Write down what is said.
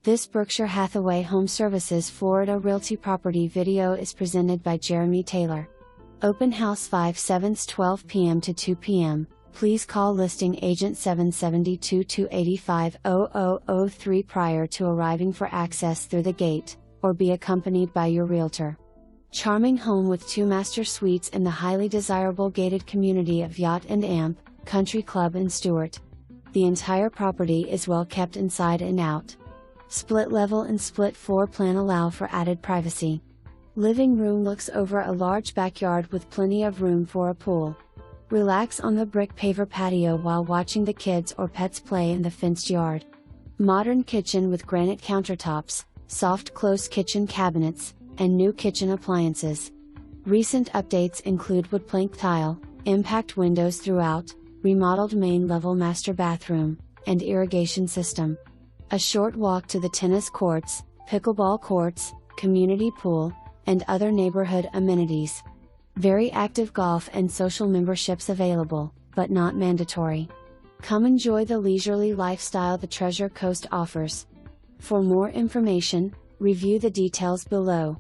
This Berkshire Hathaway HomeServices Florida Realty property video is presented by Jeremy Taylor. Open house 5/7 12 p.m. to 2 p.m. Please call listing agent 772-285-0003 prior to arriving for access through the gate, or be accompanied by your realtor. Charming home with 2 master suites in the highly desirable gated community of Yacht and Amp Country Club in Stuart. The entire property is well kept inside and out. Split level and split floor plan allow for added privacy. Living room looks over a large backyard with plenty of room for a pool. Relax on the brick paver patio while watching the kids or pets play in the fenced yard. Modern kitchen with granite countertops, soft close kitchen cabinets, and new kitchen appliances. Recent updates include wood plank tile, impact windows throughout, remodeled main level master bathroom, and irrigation system. A short walk to the tennis courts, pickleball courts, community pool, and other neighborhood amenities. Very active golf and social memberships available, but not mandatory. Come enjoy the leisurely lifestyle the Treasure Coast offers. For more information, review the details below.